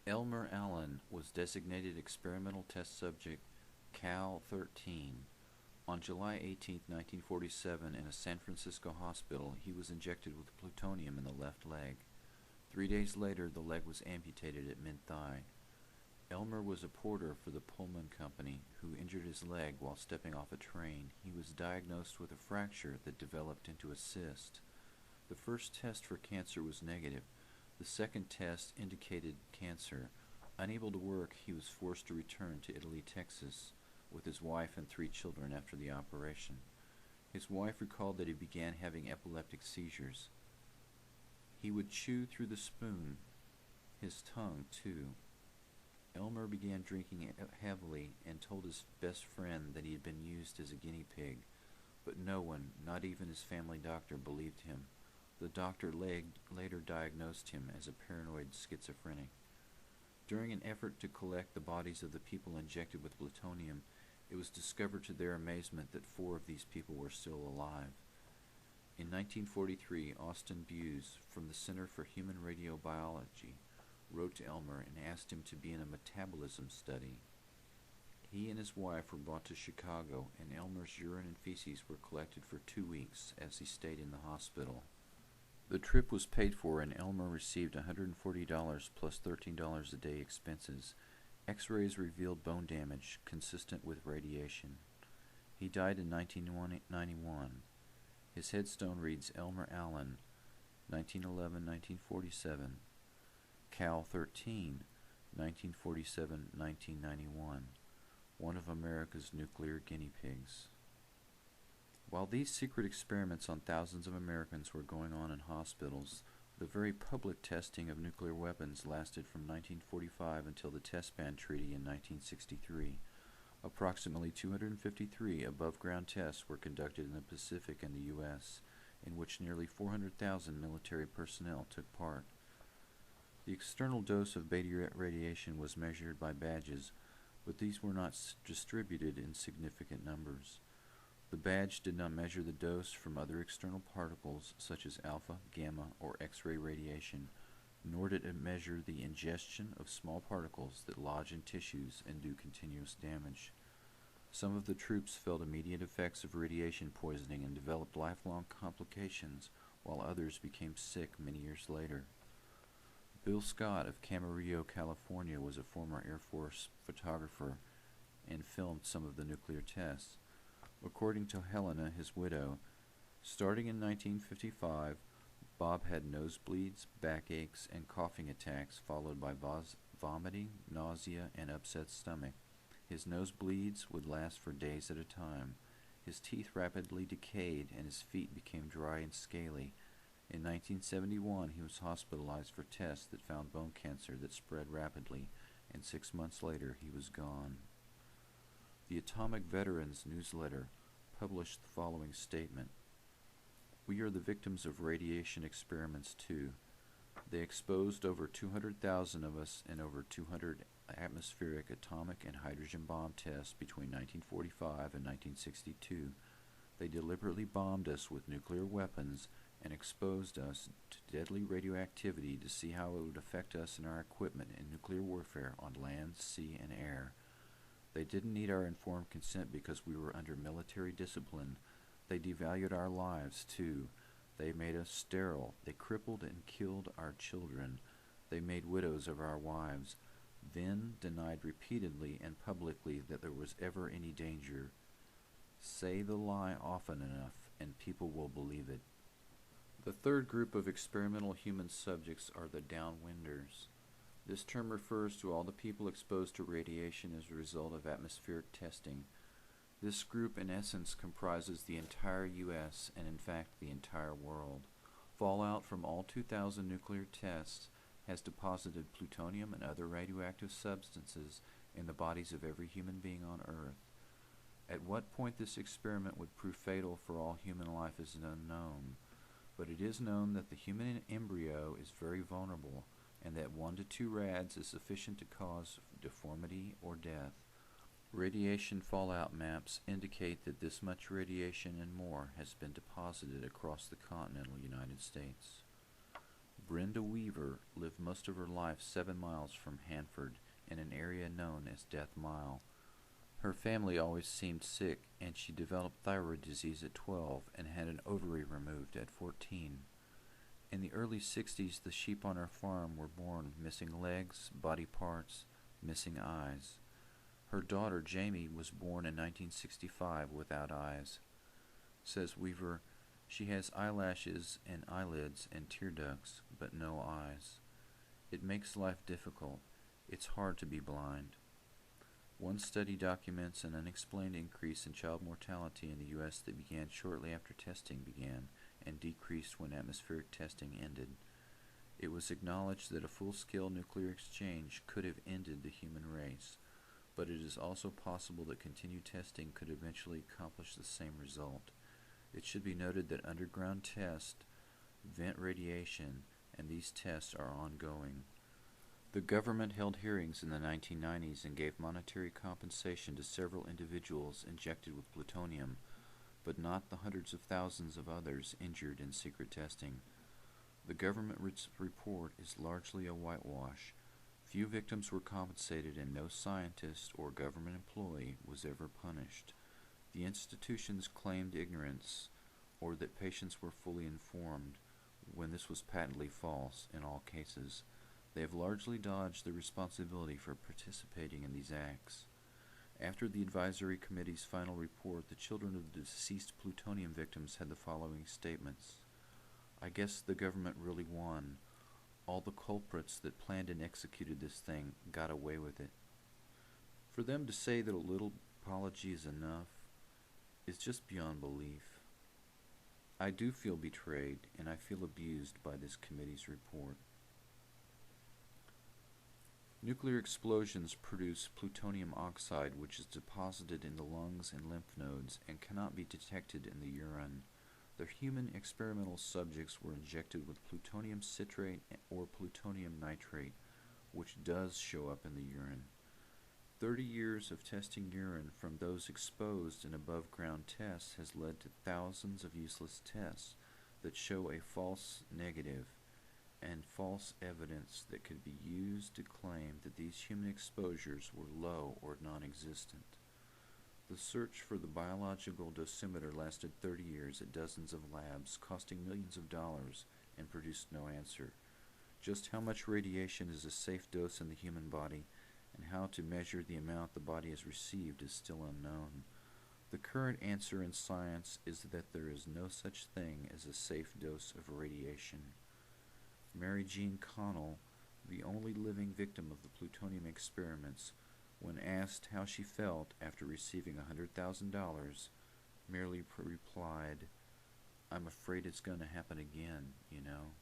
Elmer Allen was designated experimental test subject Cal-13. On July 18, 1947, in a San Francisco hospital, he was injected with plutonium in the left leg. 3 days later, the leg was amputated at mid-thigh. Elmer was a porter for the Pullman Company who injured his leg while stepping off a train. He was diagnosed with a fracture that developed into a cyst. The first test for cancer was negative. The second test indicated cancer. Unable to work, he was forced to return to Italy, Texas, with his wife and 3 children after the operation. His wife recalled that he began having epileptic seizures. He would chew through the spoon, his tongue too. Elmer began drinking heavily and told his best friend that he had been used as a guinea pig, but no one, not even his family doctor, believed him. The doctor later diagnosed him as a paranoid schizophrenic. During an effort to collect the bodies of the people injected with plutonium, it was discovered to their amazement that 4 of these people were still alive. In 1943, Austin Buse, from the Center for Human Radiobiology, wrote to Elmer and asked him to be in a metabolism study. He and his wife were brought to Chicago, and Elmer's urine and feces were collected for 2 weeks as he stayed in the hospital. The trip was paid for, and Elmer received $140 plus $13 a day expenses. X-rays revealed bone damage consistent with radiation. He died in 1991. His headstone reads Elmer Allen, 1911-1947, Cal-13, 1947-1991, one of America's nuclear guinea pigs. While these secret experiments on thousands of Americans were going on in hospitals, the very public testing of nuclear weapons lasted from 1945 until the Test Ban Treaty in 1963. Approximately 253 above-ground tests were conducted in the Pacific and the U.S., in which nearly 400,000 military personnel took part. The external dose of beta radiation was measured by badges, but these were not distributed in significant numbers. The badge did not measure the dose from other external particles such as alpha, gamma, or X-ray radiation, nor did it measure the ingestion of small particles that lodge in tissues and do continuous damage. Some of the troops felt immediate effects of radiation poisoning and developed lifelong complications, while others became sick many years later. Bill Scott of Camarillo, California, was a former Air Force photographer and filmed some of the nuclear tests. According to Helena, his widow, starting in 1955, Bob had nosebleeds, backaches, and coughing attacks followed by vomiting, nausea, and upset stomach. His nosebleeds would last for days at a time. His teeth rapidly decayed and his feet became dry and scaly. In 1971, he was hospitalized for tests that found bone cancer that spread rapidly, and 6 months later he was gone. The Atomic Veterans newsletter published the following statement: "We are the victims of radiation experiments too. They exposed over 200,000 of us in over 200 atmospheric atomic and hydrogen bomb tests between 1945 and 1962. They deliberately bombed us with nuclear weapons and exposed us to deadly radioactivity to see how it would affect us and our equipment in nuclear warfare on land, sea, and air. They didn't need our informed consent because we were under military discipline. They devalued our lives, too. They made us sterile. They crippled and killed our children. They made widows of our wives, then denied repeatedly and publicly that there was ever any danger. Say the lie often enough, and people will believe it." The third group of experimental human subjects are the downwinders. This term refers to all the people exposed to radiation as a result of atmospheric testing. This group in essence comprises the entire U.S. and in fact the entire world. Fallout from all 2,000 nuclear tests has deposited plutonium and other radioactive substances in the bodies of every human being on Earth. At what point this experiment would prove fatal for all human life is unknown, but it is known that the human embryo is very vulnerable and that 1 to 2 rads is sufficient to cause deformity or death. Radiation fallout maps indicate that this much radiation and more has been deposited across the continental United States. Brenda Weaver lived most of her life 7 miles from Hanford in an area known as Death Mile. Her family always seemed sick, and she developed thyroid disease at 12 and had an ovary removed at 14. In the early 60s, the sheep on her farm were born missing legs, body parts, missing eyes. Her daughter, Jamie, was born in 1965 without eyes. Says Weaver, she has eyelashes and eyelids and tear ducts, but no eyes. It makes life difficult. It's hard to be blind. One study documents an unexplained increase in child mortality in the U.S. that began shortly after testing began and decreased when atmospheric testing ended. It was acknowledged that a full-scale nuclear exchange could have ended the human race, but it is also possible that continued testing could eventually accomplish the same result. It should be noted that underground tests vent radiation, and these tests are ongoing. The government held hearings in the 1990s and gave monetary compensation to several individuals injected with plutonium, but not the hundreds of thousands of others injured in secret testing. The government report is largely a whitewash. Few victims were compensated and no scientist or government employee was ever punished. The institutions claimed ignorance or that patients were fully informed, when this was patently false in all cases. They have largely dodged the responsibility for participating in these acts. After the advisory committee's final report, the children of the deceased plutonium victims had the following statements. I guess the government really won. All the culprits that planned and executed this thing got away with it. For them to say that a little apology is enough is just beyond belief. I do feel betrayed, and I feel abused by this committee's report. Nuclear explosions produce plutonium oxide, which is deposited in the lungs and lymph nodes and cannot be detected in the urine. The human experimental subjects were injected with plutonium citrate or plutonium nitrate, which does show up in the urine. 30 years of testing urine from those exposed in above-ground tests has led to thousands of useless tests that show a false negative and false evidence that could be used to claim that these human exposures were low or non-existent. The search for the biological dosimeter lasted 30 years at dozens of labs, costing millions of dollars, and produced no answer. Just how much radiation is a safe dose in the human body, and how to measure the amount the body has received is still unknown. The current answer in science is that there is no such thing as a safe dose of radiation. Mary Jean Connell, the only living victim of the plutonium experiments, when asked how she felt after receiving $100,000, merely replied, I'm afraid it's going to happen again, you know.